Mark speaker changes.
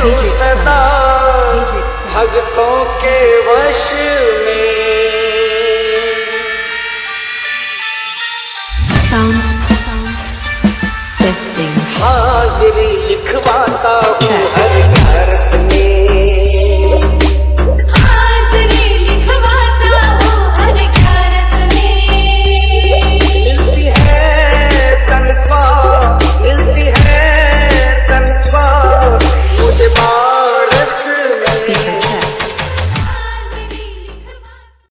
Speaker 1: तू सदा भक्तों के वश में।
Speaker 2: Testing.
Speaker 1: हाजिरी लिखवाता हूँ हर दरस में,